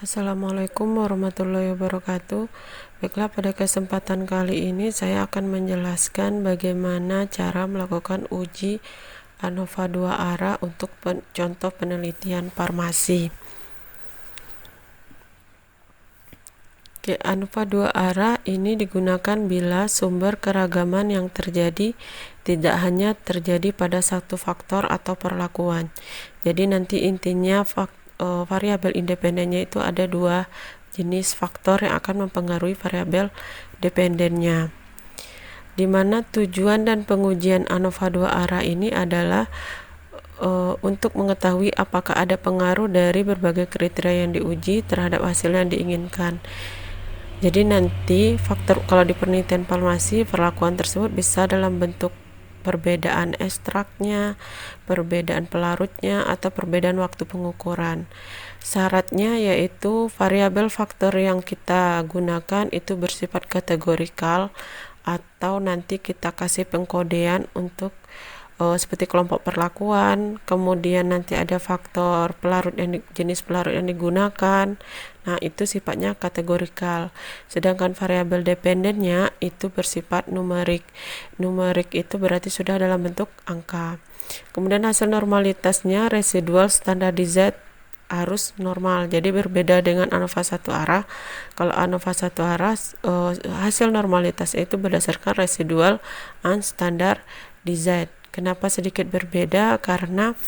Assalamualaikum warahmatullahi wabarakatuh. Baiklah, pada kesempatan kali ini saya akan menjelaskan bagaimana cara melakukan uji ANOVA 2 arah untuk contoh penelitian farmasi. ANOVA 2 arah ini digunakan bila sumber keragaman yang terjadi tidak hanya terjadi pada satu faktor atau perlakuan. Jadi nanti intinya variabel independennya itu ada dua jenis faktor yang akan mempengaruhi variabel dependennya, di mana tujuan dan pengujian ANOVA 2 arah ini adalah untuk mengetahui apakah ada pengaruh dari berbagai kriteria yang diuji terhadap hasil yang diinginkan. Jadi nanti faktor, kalau di penelitian farmasi, perlakuan tersebut bisa dalam bentuk perbedaan ekstraknya, perbedaan pelarutnya, atau perbedaan waktu pengukuran. Syaratnya yaitu variabel faktor yang kita gunakan itu bersifat kategorikal, atau nanti kita kasih pengkodean untuk seperti kelompok perlakuan, kemudian nanti ada faktor pelarut yang jenis pelarut yang digunakan. Nah, itu sifatnya kategorikal. Sedangkan variabel dependennya itu bersifat numerik. Numerik itu berarti sudah dalam bentuk angka. Kemudian hasil normalitasnya residual standardized harus normal. Jadi berbeda dengan ANOVA 1 arah. Kalau ANOVA 1 arah hasil normalitas itu berdasarkan residual unstandardized. Kenapa sedikit berbeda? Karena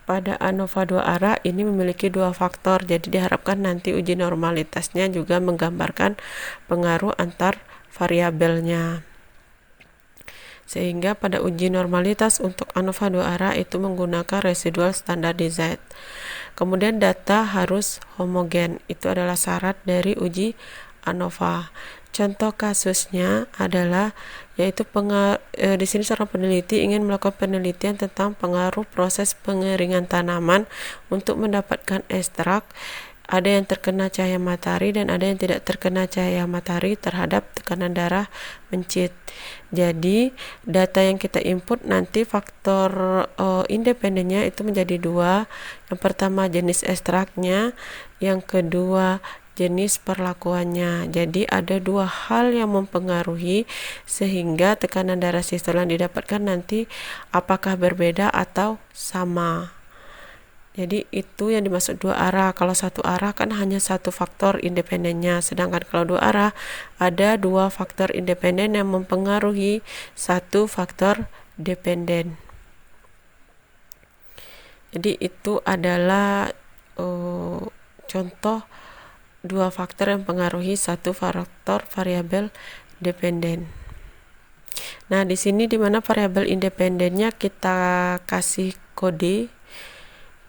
pada ANOVA 2 arah ini memiliki dua faktor, jadi diharapkan nanti uji normalitasnya juga menggambarkan pengaruh antar variabelnya. Sehingga pada uji normalitas untuk ANOVA 2 arah itu menggunakan residual standardized. Kemudian data harus homogen, itu adalah syarat dari uji ANOVA. Contoh kasusnya adalah yaitu di sini seorang peneliti ingin melakukan penelitian tentang pengaruh proses pengeringan tanaman untuk mendapatkan ekstrak. Ada yang terkena cahaya matahari dan ada yang tidak terkena cahaya matahari terhadap tekanan darah mencit. Jadi data yang kita input nanti faktor independennya itu menjadi dua. Yang pertama jenis ekstraknya, yang kedua jenis perlakuannya. Jadi ada dua hal yang mempengaruhi sehingga tekanan darah sistol yang didapatkan nanti apakah berbeda atau sama. Jadi itu yang dimaksud dua arah. Kalau satu arah kan hanya satu faktor independennya, sedangkan kalau dua arah ada dua faktor independen yang mempengaruhi satu faktor dependen. Jadi itu adalah contoh dua faktor yang mempengaruhi satu faktor variabel dependen. Nah, di sini di mana variabel independennya kita kasih kode,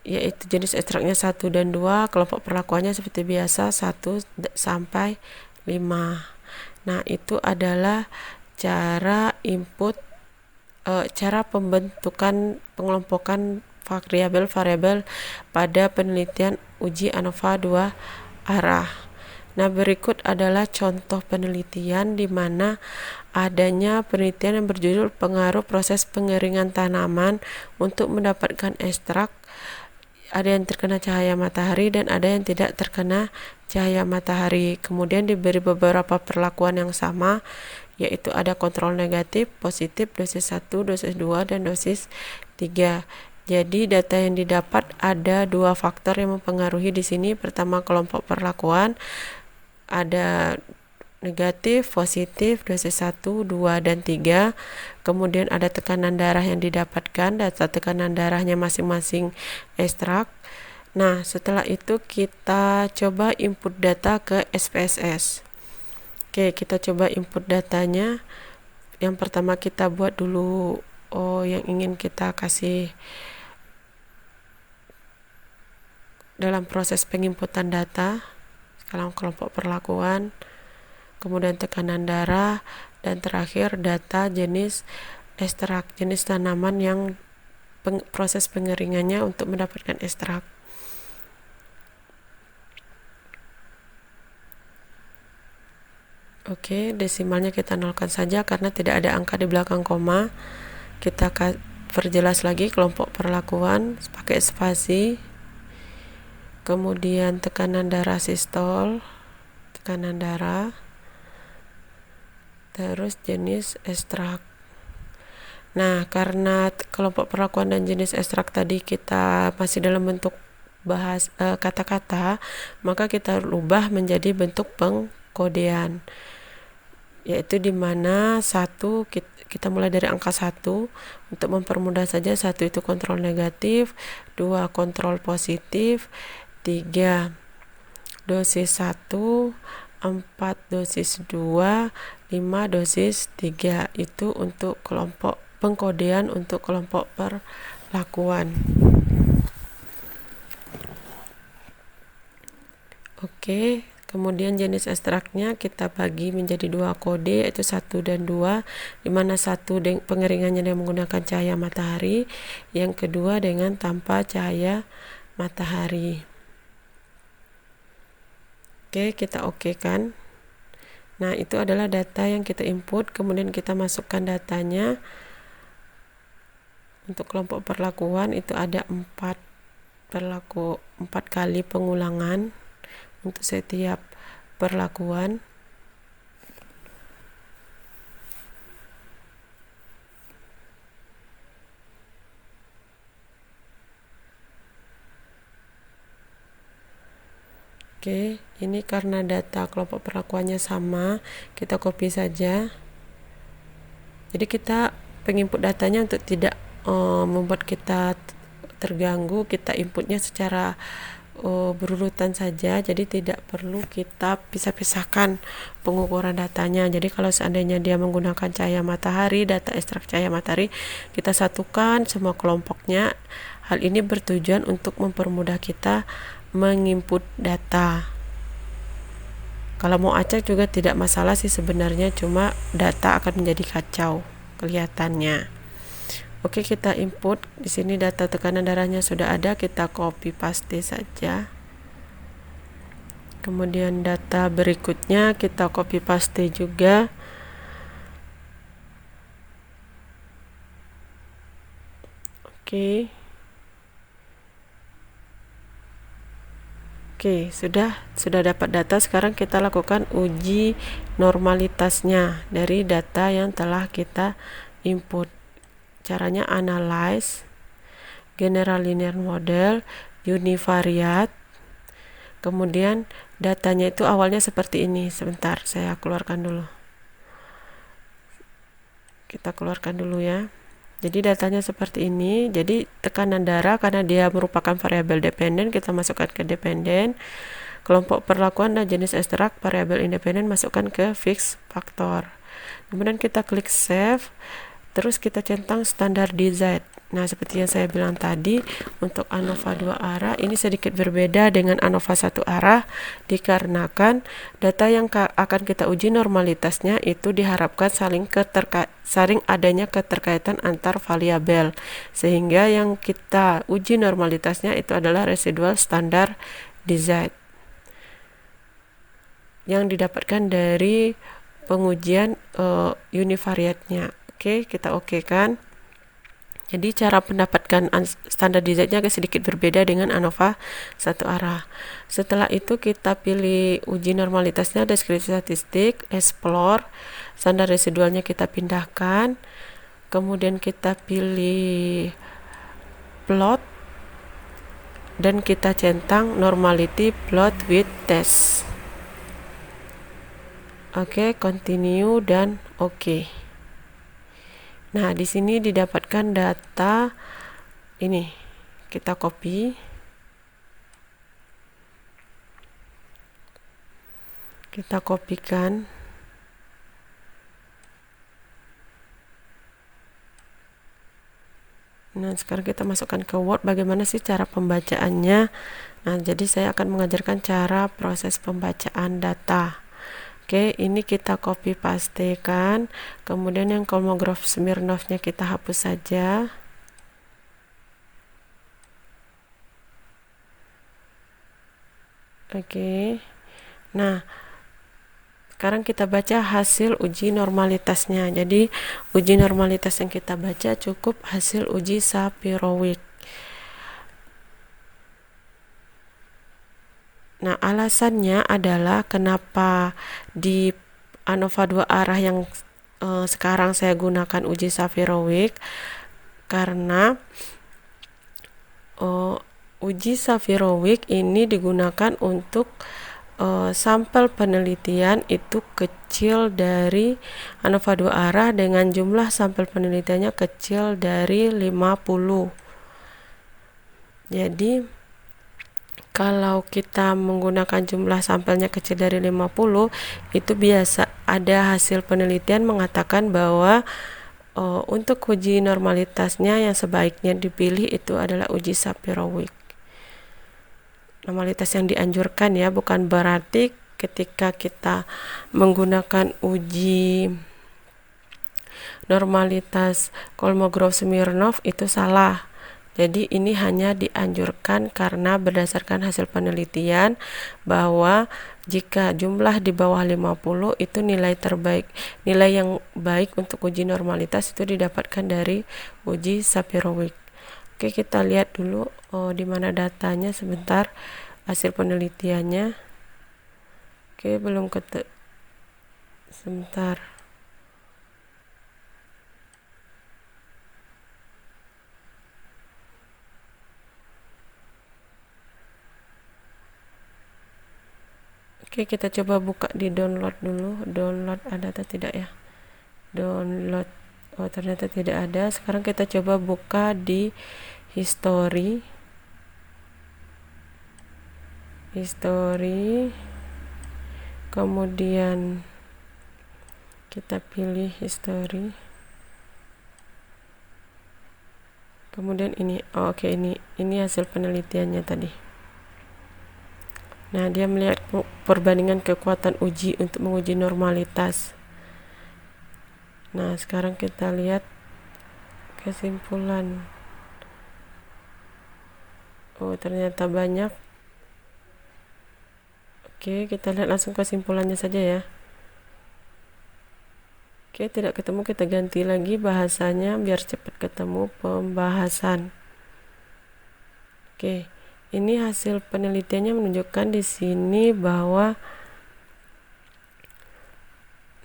yaitu jenis ekstraknya 1 dan 2, kelompok perlakuannya seperti biasa 1 sampai 5. Nah, itu adalah cara input, cara pembentukan pengelompokan variabel-variabel pada penelitian uji ANOVA 2 arah. Nah, berikut adalah contoh penelitian di mana adanya penelitian yang berjudul pengaruh proses pengeringan tanaman untuk mendapatkan ekstrak. Ada yang terkena cahaya matahari dan ada yang tidak terkena cahaya matahari. Kemudian diberi beberapa perlakuan yang sama, yaitu ada kontrol negatif, positif, dosis 1, dosis 2, dan dosis 3. Jadi data yang didapat ada dua faktor yang mempengaruhi di sini. Pertama, kelompok perlakuan ada negatif, positif, dosis 1, 2, dan 3. Kemudian ada tekanan darah yang didapatkan, data tekanan darahnya masing-masing ekstrak. Nah, setelah itu kita coba input data ke SPSS. Oke, kita coba input datanya. Yang pertama kita buat dulu yang ingin kita kasih dalam proses penginputan data, sekarang kelompok perlakuan, kemudian tekanan darah, dan terakhir data jenis ekstrak, jenis tanaman yang proses pengeringannya untuk mendapatkan ekstrak. Oke, desimalnya kita nolkan saja karena tidak ada angka di belakang koma. Kita perjelas lagi kelompok perlakuan pakai spasi. kemudian tekanan darah sistol, tekanan darah, terus jenis ekstrak. Nah, karena kelompok perlakuan dan jenis ekstrak tadi kita masih dalam bentuk kata-kata, maka kita ubah menjadi bentuk pengkodean, yaitu dimana satu kita mulai dari angka 1. Untuk mempermudah saja, 1 itu kontrol negatif, 2 kontrol positif, 3 dosis 1, 4 dosis 2, 5 dosis 3. Itu untuk kelompok pengkodean untuk kelompok perlakuan. Oke, kemudian jenis ekstraknya kita bagi menjadi 2 kode, yaitu 1 dan 2, di mana 1 pengeringannya dengan menggunakan cahaya matahari, yang kedua dengan tanpa cahaya matahari. Oke, kita oke kan. Nah, itu adalah data yang kita input, kemudian kita masukkan datanya. Untuk kelompok perlakuan itu ada 4 kali pengulangan untuk setiap perlakuan. Oke, ini karena data kelompok perlakuannya sama, kita copy saja. Jadi kita penginput datanya untuk tidak membuat kita terganggu, kita inputnya secara berurutan saja, jadi tidak perlu kita pisah-pisahkan pengukuran datanya. Jadi kalau seandainya dia menggunakan cahaya matahari, data ekstrak cahaya matahari, kita satukan semua kelompoknya. Hal ini bertujuan untuk mempermudah kita menginput data. Kalau mau acak juga tidak masalah sih sebenarnya, cuma data akan menjadi kacau kelihatannya. Oke, kita input. Di sini data tekanan darahnya sudah ada, kita copy paste saja. Kemudian data berikutnya kita copy paste juga. Oke. Oke, sudah dapat data. Sekarang kita lakukan uji normalitasnya dari data yang telah kita input. Caranya analyze, general linear model, univariate. Kemudian datanya itu awalnya seperti ini. Sebentar, saya keluarkan dulu. Kita keluarkan dulu ya. Jadi datanya seperti ini. Jadi tekanan darah karena dia merupakan variabel dependen, kita masukkan ke dependen. Kelompok perlakuan dan jenis ekstrak variabel independen masukkan ke fixed factor. Kemudian kita klik save. Terus kita centang standar DZ. Nah, seperti yang saya bilang tadi, untuk ANOVA 2 arah ini sedikit berbeda dengan ANOVA 1 arah dikarenakan data yang akan kita uji normalitasnya itu diharapkan saling adanya keterkaitan antar variabel. Sehingga yang kita uji normalitasnya itu adalah residual standar DZ yang didapatkan dari pengujian univariate-nya. Oke, kita oke kan. Jadi cara mendapatkan standar DZ-nya sedikit berbeda dengan ANOVA 1 arah. Setelah itu kita pilih uji normalitasnya, deskripsi statistik, explore, standar residualnya kita pindahkan. Kemudian kita pilih plot dan kita centang normality plot with test. Oke, continue dan oke. Nah, di sini didapatkan data ini. Kita copy. Kita kopikan. Nah, sekarang kita masukkan ke Word. Bagaimana sih cara pembacaannya? Nah, jadi saya akan mengajarkan cara proses pembacaan data. Oke, ini kita copy pastekan. Kemudian yang Kolmogorov Smirnovnya kita hapus saja. Oke. Nah, sekarang kita baca hasil uji normalitasnya. Jadi, uji normalitas yang kita baca cukup hasil uji Sapirowicz. Nah, alasannya adalah kenapa di ANOVA 2 arah yang sekarang saya gunakan uji Sapir-Whorf, karena uji Sapir-Whorf ini digunakan untuk sampel penelitian itu kecil dari ANOVA 2 arah dengan jumlah sampel penelitiannya kecil dari 50. Jadi kalau kita menggunakan jumlah sampelnya kecil dari 50, itu biasa ada hasil penelitian mengatakan bahwa untuk uji normalitasnya yang sebaiknya dipilih itu adalah uji Sapir-Whorf. Normalitas yang dianjurkan ya, bukan berarti ketika kita menggunakan uji normalitas Kolmogorov-Smirnov itu salah. Jadi ini hanya dianjurkan karena berdasarkan hasil penelitian bahwa jika jumlah di bawah 50 itu nilai terbaik, nilai yang baik untuk uji normalitas itu didapatkan dari uji Sapir-Whorf. Oke, kita lihat dulu di mana datanya sebentar, hasil penelitiannya. Oke, belum sebentar. Oke, kita coba buka di download dulu. Download ada atau tidak ya? Download. Oh, ternyata tidak ada. Sekarang kita coba buka di history. Kemudian kita pilih history. Kemudian ini. Oke, ini hasil penelitiannya tadi. Nah, dia melihat perbandingan kekuatan uji untuk menguji normalitas. Nah, sekarang kita lihat kesimpulan. Oh, ternyata banyak. Oke, kita lihat langsung kesimpulannya saja ya. Oke, tidak ketemu, kita ganti lagi bahasanya biar cepat ketemu pembahasan. Oke, ini hasil penelitiannya menunjukkan di sini bahwa,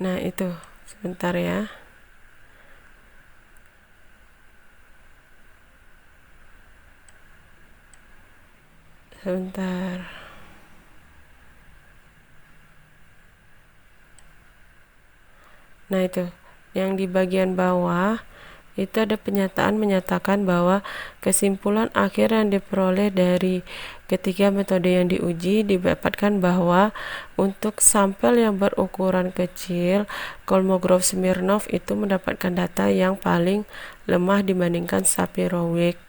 nah itu sebentar ya. Sebentar. Nah, itu yang di bagian bawah itu ada pernyataan menyatakan bahwa kesimpulan akhir yang diperoleh dari ketiga metode yang diuji didapatkan bahwa untuk sampel yang berukuran kecil, Kolmogorov-Smirnov itu mendapatkan data yang paling lemah dibandingkan Sapir-Whorf.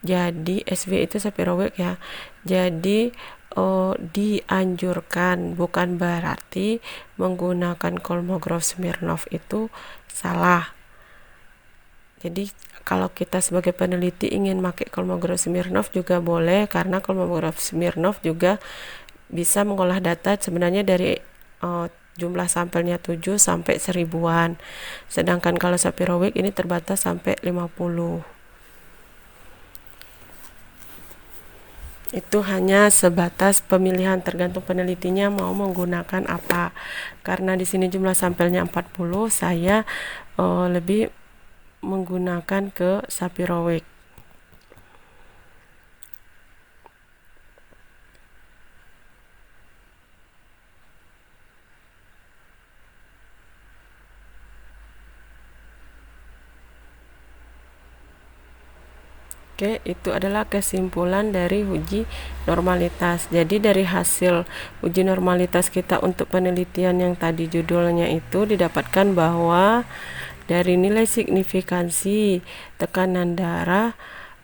Jadi SV itu Sapir-Whorf ya. Jadi dianjurkan, bukan berarti menggunakan Kolmogorov-Smirnov itu salah. Jadi kalau kita sebagai peneliti ingin pakai Kolmogorov-Smirnov juga boleh, karena Kolmogorov-Smirnov juga bisa mengolah data sebenarnya dari jumlah sampelnya 7 sampai 1000-an. Sedangkan kalau Sapir-Whorf ini terbatas sampai 50. Itu hanya sebatas pemilihan, tergantung penelitinya mau menggunakan apa. Karena di sini jumlah sampelnya 40, saya lebih menggunakan ke Sapir-Whorf. Oke, itu adalah kesimpulan dari uji normalitas. Jadi dari hasil uji normalitas kita untuk penelitian yang tadi judulnya itu didapatkan bahwa dari nilai signifikansi tekanan darah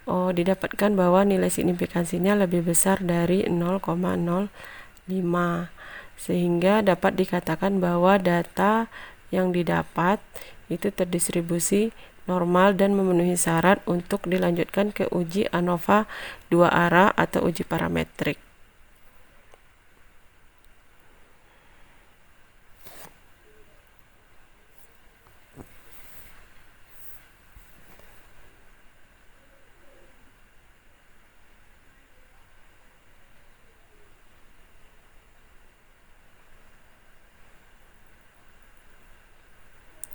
didapatkan bahwa nilai signifikansinya lebih besar dari 0,05, sehingga dapat dikatakan bahwa data yang didapat itu terdistribusi normal dan memenuhi syarat untuk dilanjutkan ke uji ANOVA 2 arah atau uji parametrik.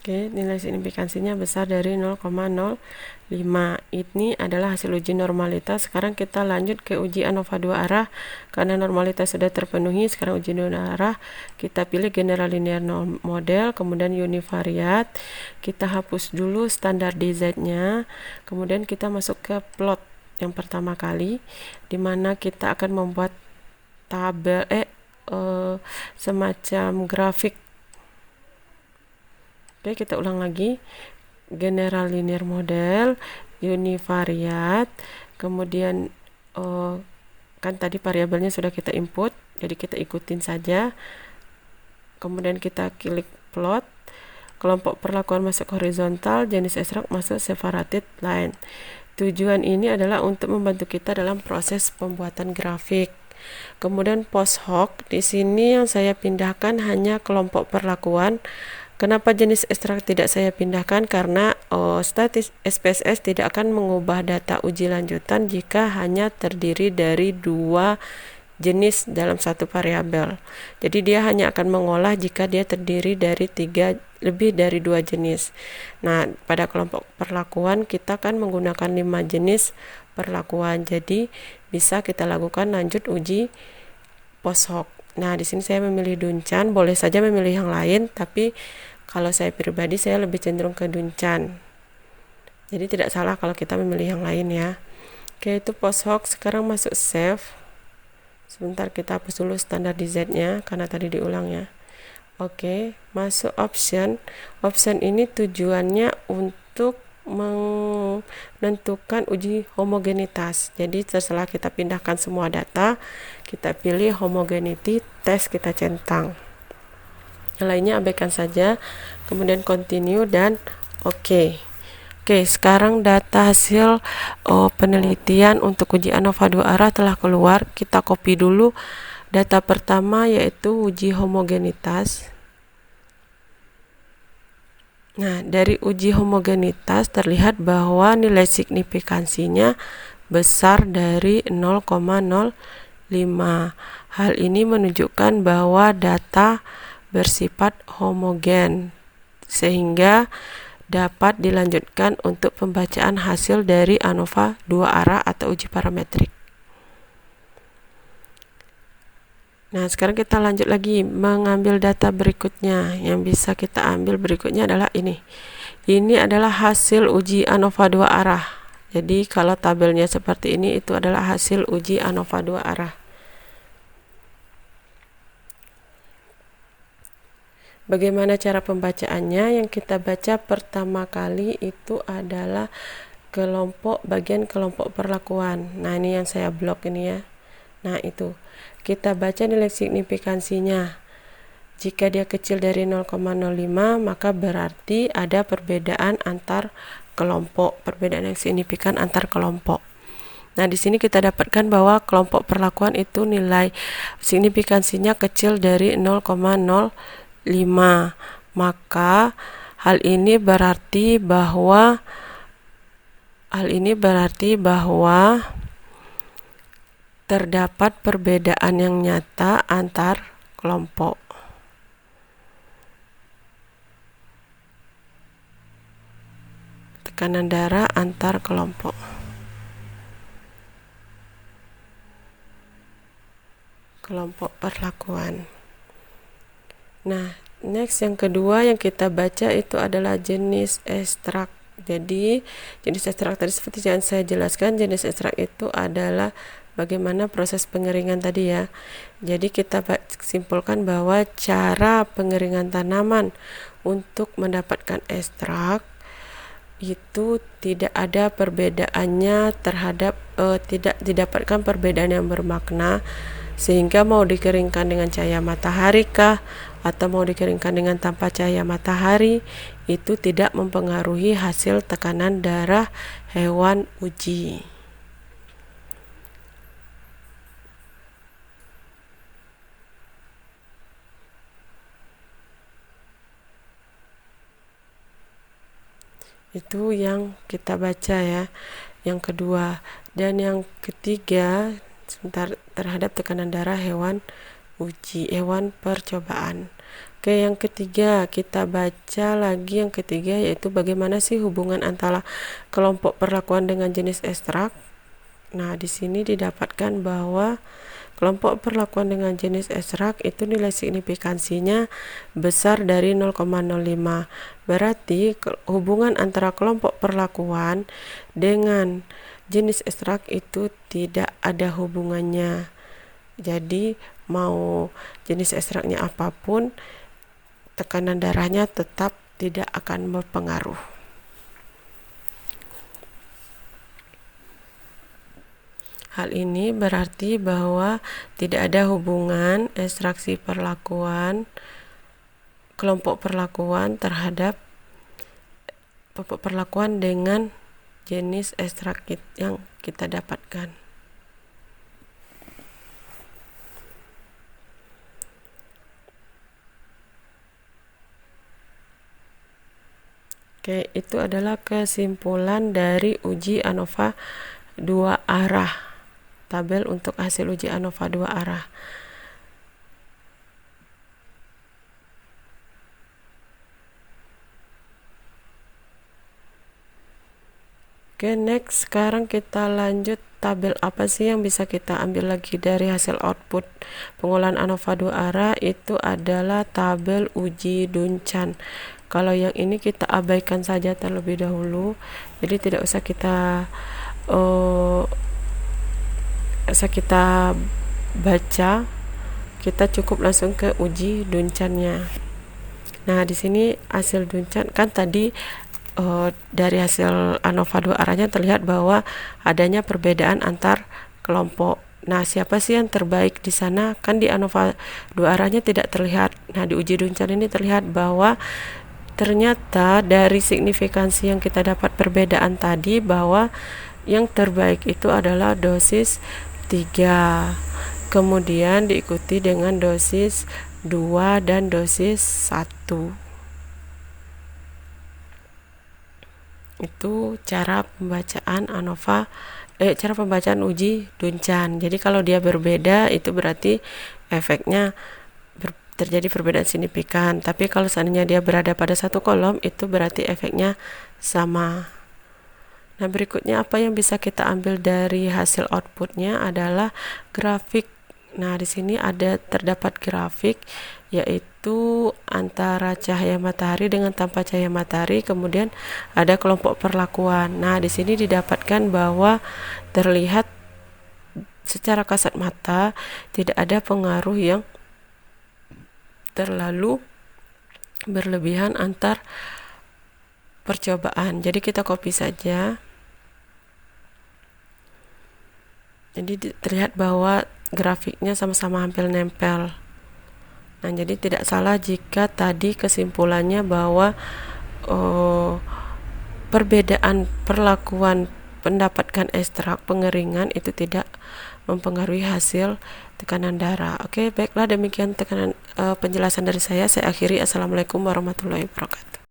Oke, nilai signifikansinya besar dari 0,05. Ini adalah hasil uji normalitas. Sekarang kita lanjut ke uji ANOVA dua arah. Karena normalitas sudah terpenuhi, sekarang uji dua arah. Kita pilih general linear model, kemudian univariat. Kita hapus dulu standar DZ-nya. Kemudian kita masuk ke plot yang pertama kali, di mana kita akan membuat tabel semacam grafik. Oke, kita ulang lagi. General linear model, univariat, kemudian kan tadi variabelnya sudah kita input, jadi kita ikutin saja. Kemudian kita klik plot, kelompok perlakuan masuk horizontal, jenis ekstrak masuk separated line. Tujuan ini adalah untuk membantu kita dalam proses pembuatan grafik. Kemudian post hoc, di sini yang saya pindahkan hanya kelompok perlakuan. Kenapa jenis ekstrak tidak saya pindahkan? Karena statis SPSS tidak akan mengubah data uji lanjutan jika hanya terdiri dari dua jenis dalam satu variabel. Jadi dia hanya akan mengolah jika dia terdiri dari lebih dari dua jenis. Nah, pada kelompok perlakuan kita kan menggunakan 5 jenis perlakuan. Jadi bisa kita lakukan lanjut uji post hoc. Nah, di sini saya memilih Duncan, boleh saja memilih yang lain, tapi kalau saya pribadi saya lebih cenderung ke Duncan. Jadi tidak salah kalau kita memilih yang lain ya. Oke, itu post hoc. Sekarang masuk save. Sebentar, kita hapus dulu standar DZ-nya karena tadi diulang ya. Oke, masuk option. Option ini tujuannya untuk menentukan uji homogenitas. Jadi setelah kita pindahkan semua data, kita pilih homogeneity test, kita centang. Yang lainnya abaikan saja, kemudian continue dan oke. Oke, sekarang data hasil penelitian untuk uji ANOVA dua arah telah keluar. Kita copy dulu data pertama, yaitu uji homogenitas. Nah, dari uji homogenitas terlihat bahwa nilai signifikansinya besar dari 0,05. Hal ini menunjukkan bahwa data bersifat homogen, sehingga dapat dilanjutkan untuk pembacaan hasil dari ANOVA dua arah atau uji parametrik. Nah, sekarang kita lanjut lagi mengambil data berikutnya. Yang bisa kita ambil berikutnya adalah ini. Ini adalah hasil uji ANOVA dua arah. Jadi kalau tabelnya seperti ini, itu adalah hasil uji ANOVA dua arah. Bagaimana cara pembacaannya? Yang kita baca pertama kali itu adalah bagian kelompok perlakuan. Nah, ini yang saya blok ini ya. Nah, itu kita baca nilai signifikansinya. Jika dia kecil dari 0,05, maka berarti ada perbedaan antar kelompok, perbedaan yang signifikan antar kelompok. Nah, di sini kita dapatkan bahwa kelompok perlakuan itu nilai signifikansinya kecil dari 0,05. Maka hal ini berarti bahwa terdapat perbedaan yang nyata antar kelompok. Tekanan darah antar kelompok. Kelompok perlakuan. Nah, next yang kedua yang kita baca itu adalah jenis ekstrak. Jadi, jenis ekstrak tadi seperti yang saya jelaskan, jenis ekstrak itu adalah bagaimana proses pengeringan tadi ya. Jadi kita simpulkan bahwa cara pengeringan tanaman untuk mendapatkan ekstrak itu tidak ada perbedaannya tidak didapatkan perbedaan yang bermakna, sehingga mau dikeringkan dengan cahaya matahari kah atau mau dikeringkan dengan tanpa cahaya matahari, itu tidak mempengaruhi hasil tekanan darah hewan uji. Itu yang kita baca ya, yang kedua. Dan yang ketiga, terhadap tekanan darah hewan uji, hewan percobaan. Oke, yang ketiga, kita baca lagi yang ketiga, yaitu bagaimana sih hubungan antara kelompok perlakuan dengan jenis ekstrak. Nah, di sini didapatkan bahwa kelompok perlakuan dengan jenis ekstrak itu nilai signifikansinya besar dari 0,05. Berarti hubungan antara kelompok perlakuan dengan jenis ekstrak itu tidak ada hubungannya. Jadi mau jenis ekstraknya apapun, tekanan darahnya tetap tidak akan berpengaruh. Hal ini berarti bahwa tidak ada hubungan ekstraksi kelompok perlakuan terhadap perlakuan dengan jenis ekstrak yang kita dapatkan. Oke, itu adalah kesimpulan dari uji ANOVA 2 arah. Tabel untuk hasil uji ANOVA 2 arah. Oke, next, sekarang kita lanjut tabel apa sih yang bisa kita ambil lagi dari hasil output pengolahan ANOVA 2 arah. Itu adalah tabel uji Duncan. Kalau yang ini kita abaikan saja terlebih dahulu, jadi tidak usah kita baca, kita cukup langsung ke uji Duncannya. Nah, di sini hasil Duncan kan tadi dari hasil ANOVA 2 arahnya terlihat bahwa adanya perbedaan antar kelompok. Nah, siapa sih yang terbaik di sana? Kan di ANOVA 2 arahnya tidak terlihat. Nah, di uji Duncan ini terlihat bahwa ternyata dari signifikansi yang kita dapat perbedaan tadi, bahwa yang terbaik itu adalah dosis 3, kemudian diikuti dengan dosis 2 dan dosis 1. Itu cara pembacaan cara pembacaan uji Duncan. Jadi kalau dia berbeda, itu berarti efeknya terjadi perbedaan signifikan. Tapi kalau seandainya dia berada pada satu kolom, itu berarti efeknya sama. Nah, berikutnya apa yang bisa kita ambil dari hasil outputnya adalah grafik. Nah, di sini terdapat grafik, yaitu antara cahaya matahari dengan tanpa cahaya matahari, kemudian ada kelompok perlakuan. Nah, di sini didapatkan bahwa terlihat secara kasat mata tidak ada pengaruh yang terlalu berlebihan antar percobaan. Jadi kita copy saja. Jadi terlihat bahwa grafiknya sama-sama hampir nempel. Nah, jadi tidak salah jika tadi kesimpulannya bahwa perbedaan perlakuan mendapatkan ekstrak pengeringan itu tidak mempengaruhi hasil tekanan darah. Oke, baiklah, demikian penjelasan dari saya. Saya akhiri. Assalamualaikum warahmatullahi wabarakatuh.